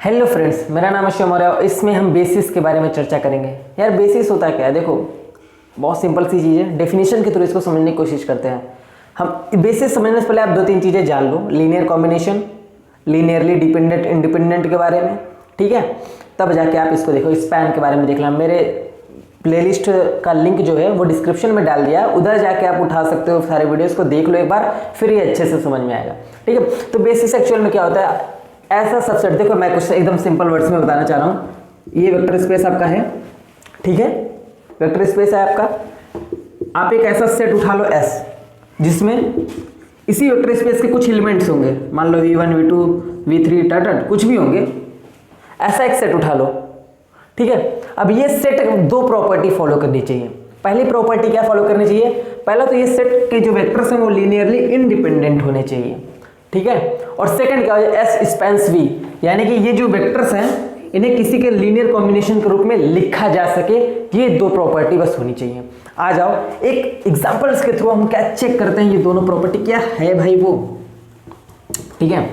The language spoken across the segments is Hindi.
हेलो फ्रेंड्स, मेरा नाम है शिव मौर्य और इसमें हम बेसिस के बारे में चर्चा करेंगे। यार बेसिस होता क्या है? देखो, बहुत सिंपल सी चीज़ है। डेफिनेशन के थ्रू इसको समझने की कोशिश करते हैं। हम बेसिस समझने से पहले आप दो तीन चीज़ें जान लो। Linear combination, linearly dependent independent के बारे में, ठीक है। तब जाके आप इसको देखो, स्पैन के बारे में देख लेना। मेरे प्लेलिस्ट का लिंक जो है वो डिस्क्रिप्शन में डाल दिया, उधर जाके आप उठा सकते हो, सारे वीडियोस को देख लो एक बार, फिर ये अच्छे से समझ में आएगा, ठीक है। तो बेसिस एक्चुअल में क्या होता है? ऐसा सबसेट, देखो मैं कुछ एकदम सिंपल वर्ड्स में बताना चाह रहा हूँ। ये वेक्टर स्पेस आपका है, ठीक है, वेक्टर स्पेस है आपका। आप एक ऐसा सेट उठा लो S, जिसमें इसी वेक्टर स्पेस के कुछ एलिमेंट्स होंगे। मान लो V1 V2 V3 टट कुछ भी होंगे। ऐसा एक सेट उठा लो, ठीक है। अब ये सेट दो प्रॉपर्टी फॉलो करनी चाहिए। पहली प्रॉपर्टी क्या फॉलो करनी चाहिए? पहला तो ये सेट के जो वेक्टर्स हैं वो लीनियरली इंडिपेंडेंट होने चाहिए, ठीक है। और सेकंड क्या है? S स्पैन्स V, यानी कि ये जो वेक्टर्स हैं इन्हें किसी के लीनियर कॉम्बिनेशन के रूप में लिखा जा सके। ये दो प्रॉपर्टी बस होनी चाहिए। आ जाओ एक एग्जांपल्स के थ्रू हम क्या चेक करते हैं, ये दोनों प्रॉपर्टी क्या है भाई वो, ठीक है,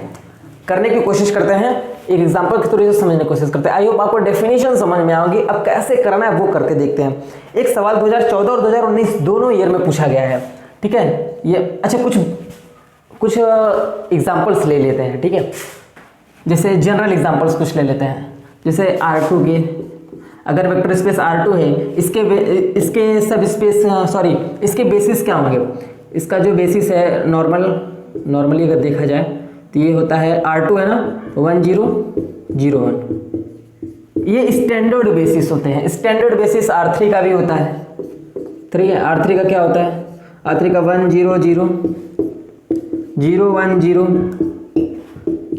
करने की कोशिश करते हैं। एक एग्जांपल के थ्रू समझने की कोशिश करते हैं। आई होप आपको डेफिनेशन समझ में आएगी। अब कैसे करना है वो करके देखते हैं। एक सवाल 2014 और 2019 दोनों ईयर में पूछा गया है, ठीक है। ये अच्छा, कुछ एग्जांपल्स ले लेते हैं, ठीक है। जैसे जनरल एग्जांपल्स कुछ ले लेते हैं। जैसे R2 के, अगर वेक्टर स्पेस R2 है, इसके सब स्पेस इसके बेसिस क्या होंगे? इसका जो बेसिस है नॉर्मली अगर देखा जाए तो ये होता है R2 है ना, 1 0 0 1। ये स्टैंडर्ड बेसिस होते हैं। स्टैंडर्ड बेसिस R3 का भी होता है, ठीक है। R3 का क्या होता है? R3 का 1 0 0 0 1 0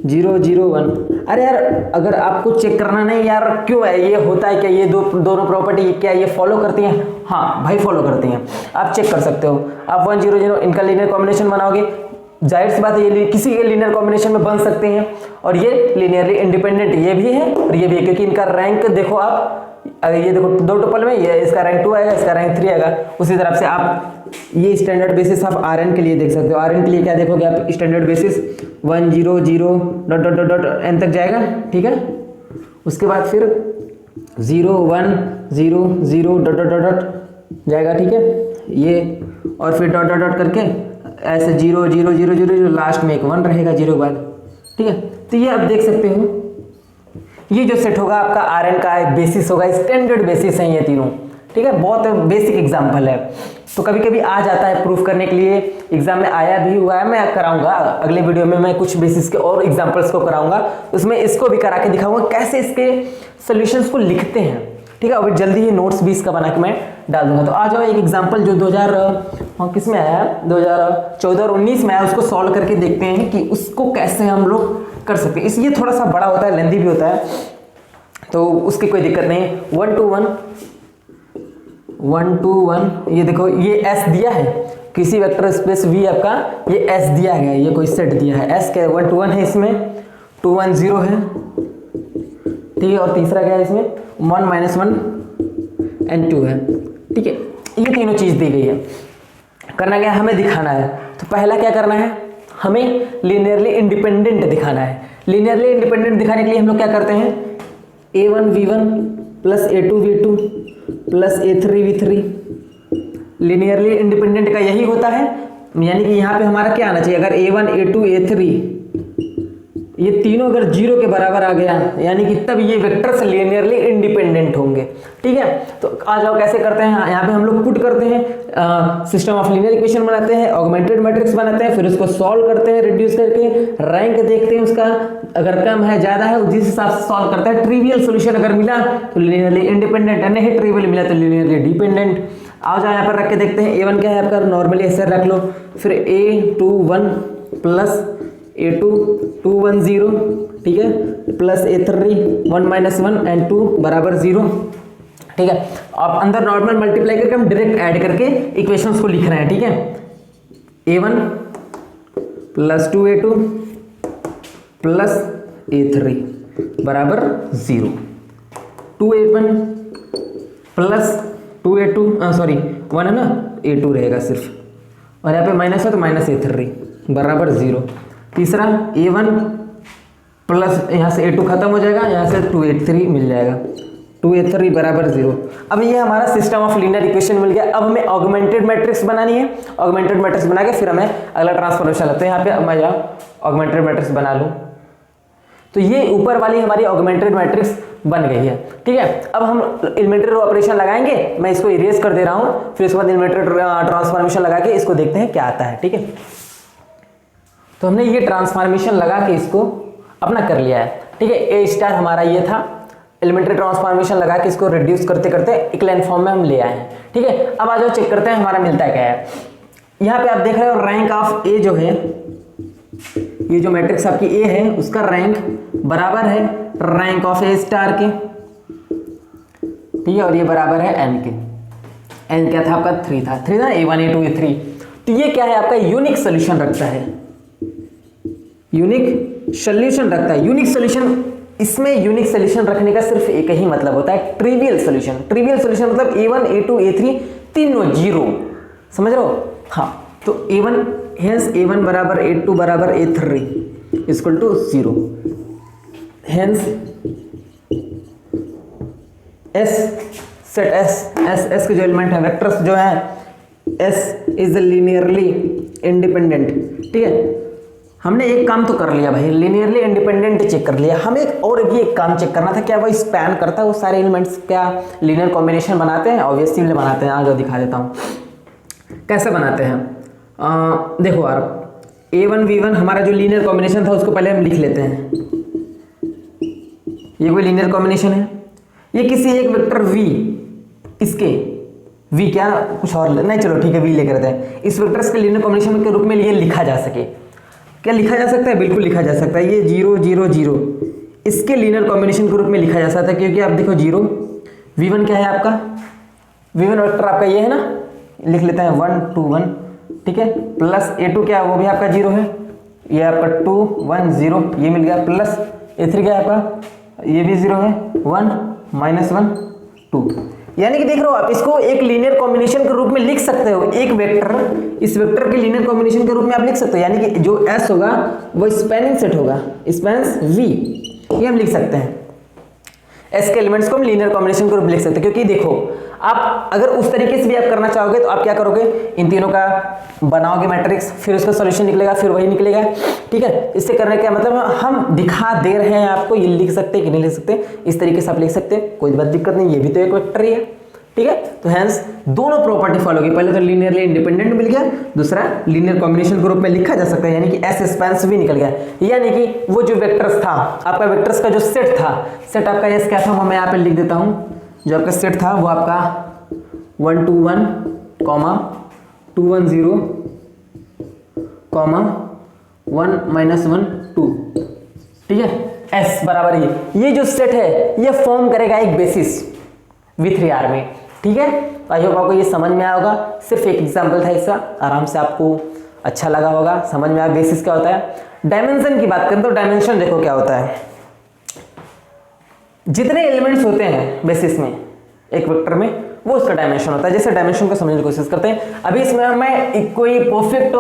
0 0 1। अरे यार, अगर आपको चेक करना नहीं यार क्यों है, ये होता है क्या, ये दोनों प्रॉपर्टी क्या ये फॉलो करती हैं? हाँ भाई फॉलो करती हैं। आप चेक कर सकते हो। आप 1 0 0 इनका लीनियर कॉम्बिनेशन बनाओगे, जाहिर सी बात है ये किसी के लीनियर कॉम्बिनेशन में बन सकते हैं। और ये लीनियरली इंडिपेंडेंट ये भी है और ये भी है, क्योंकि इनका रैंक देखो आप, अगर ये देखो दो टुपल में, ये इसका रैंक 2 आएगा, इसका रैंक 3 आएगा। उसी तरफ से आप ये स्टैंडर्ड बेसिस आप Rn के लिए देख सकते हो। Rn के लिए क्या देखोगे आप? Standard basis 1 0 0 dot dot dot dot n तक जाएगा, ठीक है। उसके बाद फिर 0 1 0 0 डॉट डॉट डॉट डॉट जाएगा, ठीक है। ये और फिर डॉट डॉट डॉट करके ऐसे 0 0 0 0 0 लास्ट में एक 1 रहेगा 0 के बाद, ठीक है। तो ये आप देख सकते हो, ये जो सेट होगा आपका Rn का एक बेसिस होगा। स्टैंडर्ड बेसिस हैं ये तीनों, ठीक है। बहुत बेसिक एग्जांपल है। तो कभी कभी आ जाता है प्रूफ करने के लिए, एग्जाम में आया भी हुआ है। मैं कराऊंगा अगले वीडियो में, मैं कुछ बेसिस के और एग्जांपल्स को कराऊंगा, उसमें इसको भी करा के दिखाऊंगा कैसे इसके सॉल्यूशंस को लिखते हैं, ठीक है। और जल्दी ही नोट्स भी इसका बना के मैं डाल दूंगा। तो आ जाओ एक एग्जाम्पल जो 2000 में आया, 2014 और 19 में आया, उसको सॉल्व करके देखते हैं कि उसको कैसे हम लोग कर सकते हैं। इसलिए थोड़ा सा बड़ा होता है, लेंथी भी होता है, तो उसकी कोई दिक्कत नहीं। 1 2 1 ये देखो, ये S दिया है, किसी वेक्टर स्पेस V आपका ये S दिया गया है, ये कोई सेट दिया है S क्या है? 1 2 1 है, इसमें 2 1 0 है, ठीक है। और तीसरा क्या है? इसमें 1 -1 and 2 है, ठीक है। ये तीनों चीज दी गई है। करना क्या है? हमें दिखाना है। तो पहला क्या करना है? हमें लीनियरली इंडिपेंडेंट दिखाना है। लीनियरली इंडिपेंडेंट दिखाने के लिए हम लोग क्या करते हैं? A1 V1 plus A2 V2 plus A3 V3। Linearly independent का यही होता है, यानी कि यहाँ पे हमारा क्या आना चाहिए? अगर A1 A2 A3 ये तीनों अगर 0 के बराबर आ गया, यानी कि तब ये वेक्टर्स लीनियरली इंडिपेंडेंट होंगे, ठीक है। तो आ जाओ कैसे करते हैं। यहाँ पे हम लोग पुट करते हैं, सिस्टम ऑफ लीनियर इक्वेशन बनाते हैं, ऑगमेंटेड मैट्रिक्स बनाते हैं, फिर उसको सॉल्व करते हैं रिड्यूस करके, रैंक देखते हैं उसका, अगर कम है ज्यादा है जिस हिसाब से सॉल्व करते हैं। ट्रिवियल सोल्यूशन अगर मिला तो लीनियरली इंडिपेंडेंट, नहीं ट्रिवियल मिला तो लीनियरली डिपेंडेंट। आओ जाओ यहाँ पर रख के देखते हैं। A1 क्या है आपका? नॉर्मली ऐसे रख लो, फिर A2 1 प्लस A2 2 1 0, ठीक है, प्लस A3 1 -1 and 2 बराबर 0, ठीक है। अब अंदर नॉर्मल मल्टीप्लाई करके हम डायरेक्ट ऐड करके इक्वेशंस को लिख रहे हैं, ठीक है। A1 plus 2A2 plus A3 बराबर 0, 2A1 प्लस 2A2 1 है ना, A2 रहेगा सिर्फ, और यहाँ पे माइनस है तो माइनस A3 बराबर 0। तीसरा A1 प्लस यहाँ से A2 खत्म हो जाएगा, यहाँ से 283 मिल जाएगा, 283 बराबर 0। अब ये हमारा सिस्टम ऑफ लीनियर इक्वेशन मिल गया। अब हमें ऑगमेंटेड मैट्रिक्स बनानी है। ऑगमेंटेड मैट्रिक्स बना के फिर हमें अगला ट्रांसफॉर्मेशन लगता है। यहाँ पे मैं यहाँ ऑगमेंटेड मैट्रिक्स बना लूँ तो ये ऊपर वाली हमारी ऑगमेंटेड मैट्रिक्स बन गई है। ठीक है, अब हम एलिमेंट्री ऑपरेशन लगाएंगे। मैं इसको इरेज कर दे रहा हूँ, फिर उसके बाद एलिमेंट्री ट्रांसफॉर्मेशन लगा के इसको देखते हैं क्या आता है। ठीक है, तो हमने ये ट्रांसफॉर्मेशन लगा के इसको अपना कर लिया है। ठीक है, ए स्टार हमारा ये था, एलिमेंट्री ट्रांसफॉर्मेशन लगा के इसको रिड्यूस करते करते इक्लाइन फॉर्म में हम ले आए हैं। ठीक है, अब आ जाओ चेक करते हैं हमारा मिलता है क्या है। यहाँ पे आप देख रहे हो रैंक ऑफ ए जो है, ये जो मैट्रिक्स आपकी ए है उसका रैंक बराबर है रैंक ऑफ ए स्टार के। ठीक है, और ये बराबर है एन के। एन क्या था आपका 3 था, 3 था, A1 A2 A3। तो ये क्या है आपका यूनिक सोल्यूशन रखता है, यूनिक सोल्यूशन रखता है। यूनिक सोल्यूशन, इसमें यूनिक सोल्यूशन रखने का सिर्फ एक ही मतलब होता है, ट्रिवियल सोल्यूशन। ट्रिवियल सोल्यूशन मतलब A1 A2 A3 तीनों जीरो, समझ रहे हो। हाँ, तो A1 हेंस A1 बराबर A2 बराबर A3 equal to 0। Hence S set S के जो एलिमेंट है, वेक्टर्स जो है S इज लीनियरली इंडिपेंडेंट। ठीक है, हमने एक काम तो कर लिया भाई, लीनियरली इंडिपेंडेंट चेक कर लिया। हमें और भी एक काम चेक करना था, क्या वो स्पैन करता है वो सारे एलिमेंट्स, क्या लीनियर कॉम्बिनेशन बनाते हैं। ऑब्वियसली बनाते हैं, आगे दिखा देता हूँ कैसे बनाते हैं। देखो यार, A1 V1 हमारा जो लीनियर कॉम्बिनेशन था उसको पहले हम लिख लेते हैं। ये कोई लीनियर कॉम्बिनेशन है, ये किसी एक वेक्टर V, इसके V क्या कुछ और नहीं, चलो ठीक है V लेकर रहते हैं। इस वेक्टर्स के लीनियर कॉम्बिनेशन के रूप में ये लिखा जा सके, क्या लिखा जा सकता है? बिल्कुल लिखा जा सकता है। ये 0 0 0 इसके लीनियर कॉम्बिनेशन के रूप में लिखा जा सकता है, क्योंकि आप देखो 0 V1 क्या है आपका, V1 वेक्टर आपका ये है ना, लिख लेते हैं 1 2 1। ठीक है, प्लस A2 क्या है, वो भी आपका 0 है, ये आपका 2 1 0 ये मिल गया। प्लस A3 क्या है आपका, ये भी 0 है, 1 -1 2। यानी कि देख रहे हो आप, इसको एक लीनियर कॉम्बिनेशन के रूप में लिख सकते हो। एक वेक्टर, इस वेक्टर के लीनियर कॉम्बिनेशन के रूप में आप लिख सकते हो। यानी कि जो S होगा वो स्पैनिंग सेट होगा, स्पैन्स V, ये हम लिख सकते हैं। S के एलिमेंट्स को हम लीनियर कॉम्बिनेशन के रूप में लिख सकते हैं। क्योंकि देखो, आप अगर उस तरीके से भी आप करना चाहोगे तो आप क्या करोगे, इन तीनों का बनाओगे मैट्रिक्स, फिर उसका सॉल्यूशन निकलेगा, फिर वही निकलेगा। ठीक है, इससे करने का मतलब हम दिखा दे रहे हैं आपको, ये लिख सकते हैं कि नहीं लिख सकते, इस तरीके से आप लिख सकते हैं, कोई बात दिक्कत नहीं, ये भी तो एक वेक्टर ही है। ठीक है, तो हेंस दोनों प्रॉपर्टी फॉलो की, पहले तो लीनियरली इंडिपेंडेंट मिल गया, दूसरा लीनियर कॉम्बिनेशन के रूप में लिखा जा सकता है, यानी कि S स्पैन्स भी निकल गया। यानी कि वो जो वेक्टर्स था आपका, वेक्टर्स का जो सेट था, सेट आपका S क्या था, मैं यहाँ पे लिख देता हूँ। जो आपका सेट था वो आपका 1 2 1 2 1 0 1 -1 2। ठीक है, S बराबर ये जो सेट है ये फॉर्म करेगा एक बेसिस V3R में। ठीक है, आई होप आपको ये समझ में आया होगा। सिर्फ एक एग्जांपल था इसका, आराम से आपको अच्छा लगा होगा, समझ में आया बेसिस क्या होता है। डायमेंशन की बात करें तो डायमेंशन देखो क्या होता है, जितने एलिमेंट्स होते हैं बेसिस में एक वेक्टर में वो उसका डायमेंशन होता है। जैसे डायमेंशन को समझने की कोशिश करते हैं। अभी इसमें मैं कोई परफेक्ट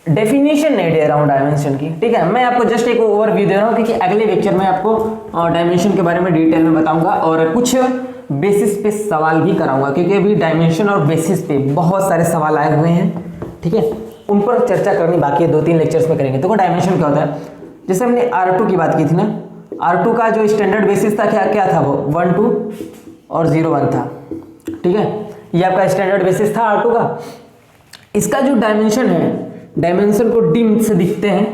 डेफिनेशन नहीं दे रहा हूँ डायमेंशन की, ठीक है, मैं आपको जस्ट एक ओवरव्यू दे रहा हूँ, क्योंकि अगले लेक्चर में आपको डायमेंशन के बारे में डिटेल में बताऊंगा और कुछ बेसिस पे सवाल भी कराऊंगा, क्योंकि अभी डायमेंशन और बेसिस पे बहुत सारे सवाल आए हुए हैं। ठीक है, उन पर चर्चा करनी बाकी है, 2-3 लेक्चर्स में करेंगे। तो डायमेंशन क्या होता है, जैसे हमने R2 की बात की थी ना, R2 का जो स्टैंडर्ड बेसिस था क्या था, वो 1 2 और 0 1 था। ठीक है, ये आपका स्टैंडर्ड बेसिस था R2 का। इसका जो डायमेंशन है, डायमेंशन को डिम से दिखते हैं।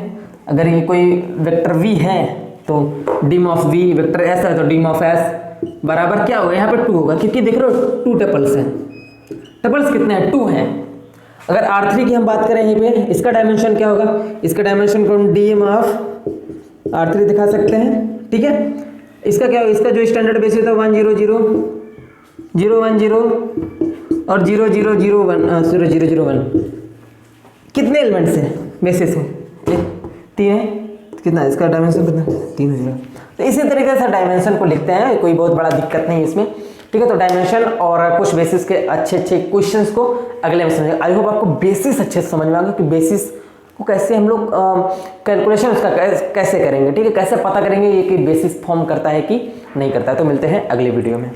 अगर ये कोई वेक्टर V है तो dim of V, vector S है तो डिम ऑफ S बराबर क्या होगा, यहाँ पर 2 होगा, क्योंकि देख रहे हो 2 टपल्स हैं। टपल्स कितने हैं, 2 हैं। अगर R3 की हम बात करें यहीं पे, इसका डायमेंशन क्या होगा, इसका डायमेंशन को हम डिम ऑफ R3 दिखा सकते हैं। ठीक है, इसका क्या होगा, इसका जो स्टैंडर्ड बेसिस था 1 0 0 0 1 0 और 0 0 0 0 1। कितने एलिमेंट्स हैं बेसिस में, 3 है। कितना इसका डायमेंशन कितना, 3 है। तो इसी तरीके से डायमेंशन को लिखते हैं, कोई बहुत बड़ा दिक्कत नहीं इसमें। ठीक है, तो डायमेंशन और कुछ बेसिस के अच्छे क्वेश्चंस को अगले में समझेंगे। आई होप आपको बेसिस अच्छे से समझ में आएगा कि बेसिस वो कैसे हम लोग कैलकुलेशन उसका कैसे करेंगे, ठीक है, कैसे पता करेंगे ये कि बेसिस फॉर्म करता है कि नहीं करता है। तो मिलते हैं अगली वीडियो में।